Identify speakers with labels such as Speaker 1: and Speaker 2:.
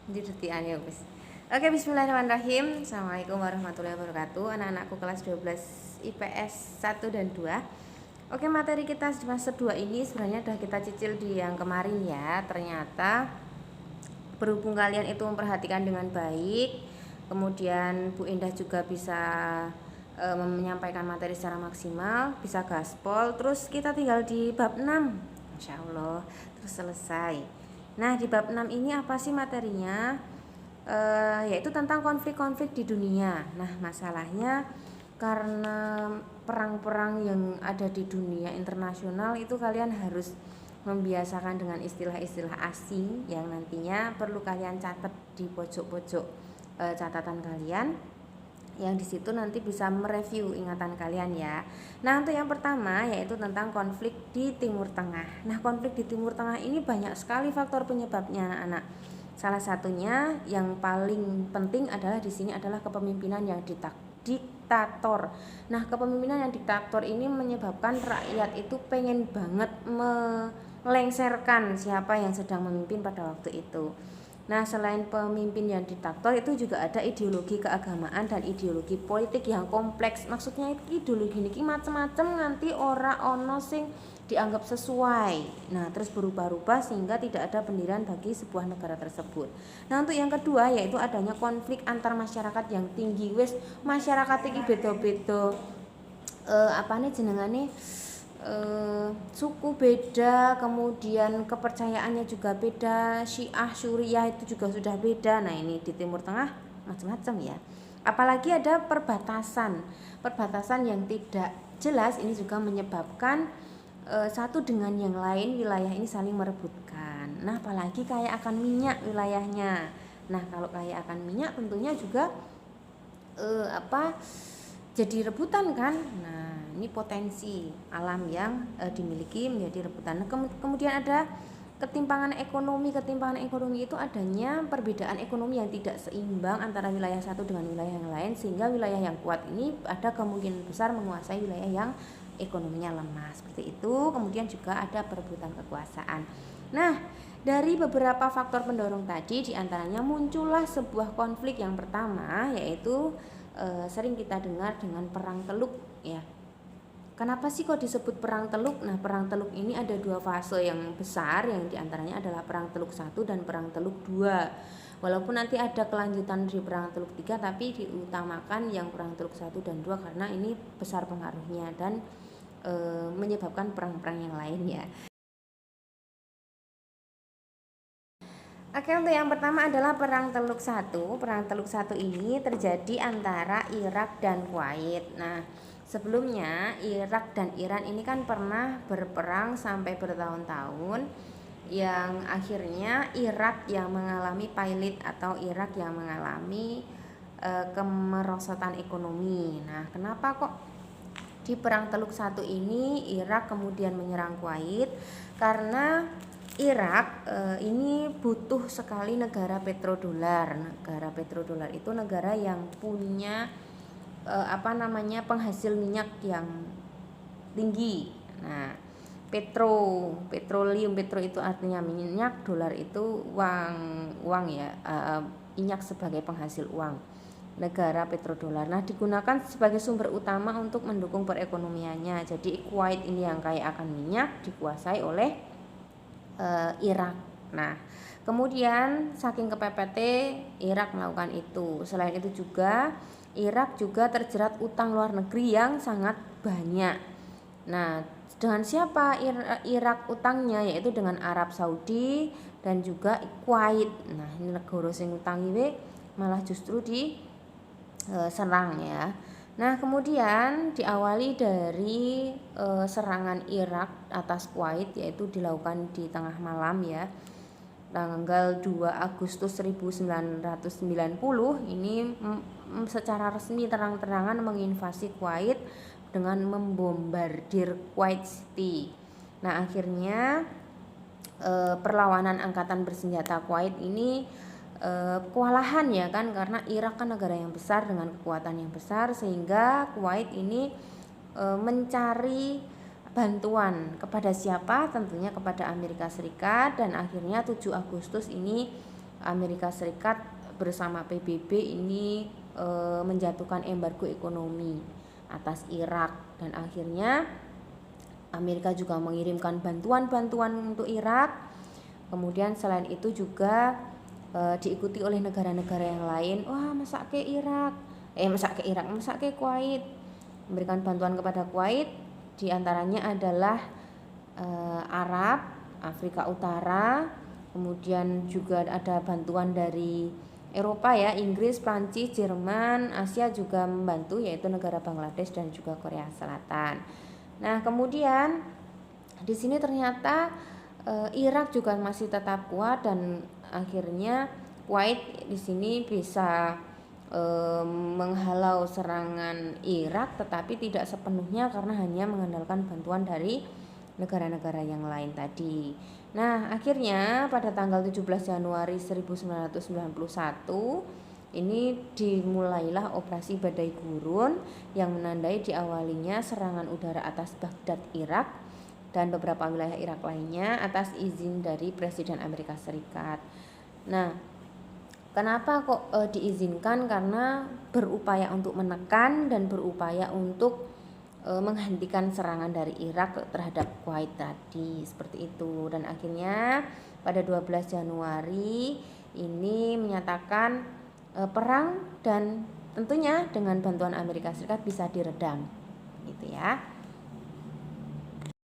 Speaker 1: Didetikan ya wis. Oke, bismillahirrahmanirrahim. Assalamualaikum warahmatullahi wabarakatuh. Anak-anakku kelas 12 IPS 1 dan 2. Oke, materi kita semester 2 ini sebenarnya sudah kita cicil di yang kemarin ya. Ternyata berhubung kalian itu memperhatikan dengan baik, kemudian Bu Indah juga bisa menyampaikan materi secara maksimal, bisa gaspol, terus kita tinggal di bab 6. Masya Allah, terus selesai. Nah, di bab 6 ini apa sih materinya? Yaitu tentang konflik-konflik di dunia. Nah, masalahnya karena perang-perang yang ada di dunia internasional itu kalian harus membiasakan dengan istilah-istilah asing yang nantinya perlu kalian catat di pojok-pojok catatan kalian, yang di situ nanti bisa mereview ingatan kalian ya. Nah, untuk yang pertama yaitu tentang konflik di Timur Tengah. Nah, konflik di Timur Tengah ini banyak sekali faktor penyebabnya anak-anak. Salah satunya yang paling penting adalah di sini adalah kepemimpinan yang diktator. Nah, kepemimpinan yang diktator ini menyebabkan rakyat itu pengen banget melengsarkan siapa yang sedang memimpin pada waktu itu. Nah, selain pemimpin yang diktator itu juga ada ideologi keagamaan dan ideologi politik yang kompleks. Maksudnya ideologi ini macam-macam nanti ora ono sing dianggap sesuai. Nah, terus berubah-ubah sehingga tidak ada pendirian bagi sebuah negara tersebut. Nah, untuk yang kedua yaitu adanya konflik antar masyarakat yang tinggi. Wes masyarakat ini beda-beda apa nih jenengane suku beda, kemudian kepercayaannya juga beda, Syiah, Syuriah itu juga sudah beda. Nah, ini di Timur Tengah macam-macam ya. Apalagi ada perbatasan yang tidak jelas, ini juga menyebabkan satu dengan yang lain wilayah ini saling merebutkan. Nah, apalagi kayak akan minyak wilayahnya. Nah, kalau kayak akan minyak tentunya juga jadi rebutan kan. Nah, ini potensi alam yang dimiliki menjadi rebutan. Nah, kemudian ada ketimpangan ekonomi itu adanya perbedaan ekonomi yang tidak seimbang antara wilayah satu dengan wilayah yang lain, sehingga wilayah yang kuat ini ada kemungkinan besar menguasai wilayah yang ekonominya lemah, seperti itu. Kemudian juga ada perebutan kekuasaan. Nah, dari beberapa faktor pendorong tadi diantaranya muncullah sebuah konflik yang pertama, yaitu sering kita dengar dengan perang Teluk ya. Kenapa sih kok disebut perang Teluk? Nah, perang Teluk ini ada dua fase yang besar, yang diantaranya adalah perang Teluk 1 dan perang Teluk 2. Walaupun nanti ada kelanjutan di perang Teluk 3, tapi diutamakan yang perang Teluk 1 dan 2 karena ini besar pengaruhnya dan menyebabkan perang-perang yang lain ya. Oke, untuk yang pertama adalah perang Teluk 1. Perang Teluk 1 ini terjadi antara Irak dan Kuwait. Nah, sebelumnya Irak dan Iran ini kan pernah berperang sampai bertahun-tahun, yang akhirnya Irak yang mengalami pailit atau Irak yang mengalami kemerosotan ekonomi. Nah, kenapa kok di perang Teluk 1 ini Irak kemudian menyerang Kuwait? Karena Irak ini butuh sekali negara petrodolar. Negara petrodolar itu negara yang punya penghasil minyak yang tinggi. Nah, petroleum, petro itu artinya minyak, dolar itu uang ya, minyak sebagai penghasil uang. Negara petrodolar. Nah, digunakan sebagai sumber utama untuk mendukung perekonomiannya. Jadi Kuwait ini yang kaya akan minyak dikuasai oleh Irak. Nah, kemudian saking kepepet Irak melakukan itu. Selain itu juga Irak juga terjerat utang luar negeri yang sangat banyak. Nah, dengan siapa Irak utangnya? Yaitu dengan Arab Saudi dan juga Kuwait. Nah, ini negara sing utangi malah justru diserang ya. Nah, kemudian diawali dari serangan Irak atas Kuwait, yaitu dilakukan di tengah malam ya, tanggal 2 Agustus 1990. Ini secara resmi terang-terangan menginvasi Kuwait dengan membombardir Kuwait City. Nah, akhirnya perlawanan angkatan bersenjata Kuwait ini kewalahan ya kan, karena Irak kan negara yang besar dengan kekuatan yang besar, sehingga Kuwait ini mencari bantuan kepada siapa? Tentunya kepada Amerika Serikat. Dan akhirnya 7 Agustus ini Amerika Serikat bersama PBB ini menjatuhkan embargo ekonomi atas Irak, dan akhirnya Amerika juga mengirimkan bantuan-bantuan untuk Irak. Kemudian selain itu juga diikuti oleh negara-negara yang lain. Wah, masak ke Kuwait, memberikan bantuan kepada Kuwait. Di antaranya adalah Arab, Afrika Utara. Kemudian juga ada bantuan dari Eropa ya, Inggris, Prancis, Jerman. Asia juga membantu, yaitu negara Bangladesh dan juga Korea Selatan. Nah, kemudian di sini ternyata Irak juga masih tetap kuat, dan akhirnya Kuwait di sini bisa menghalau serangan Irak, tetapi tidak sepenuhnya karena hanya mengandalkan bantuan dari negara-negara yang lain tadi. Nah, akhirnya pada tanggal 17 Januari 1991 ini dimulailah operasi Badai Gurun yang menandai diawalinya serangan udara atas Baghdad, Irak, dan beberapa wilayah Irak lainnya atas izin dari Presiden Amerika Serikat. Nah, kenapa kok diizinkan? Karena berupaya untuk menekan dan berupaya untuk menghentikan serangan dari Irak terhadap Kuwait tadi, seperti itu. Dan akhirnya pada 12 Januari ini menyatakan perang, dan tentunya dengan bantuan Amerika Serikat bisa diredam, gitu ya.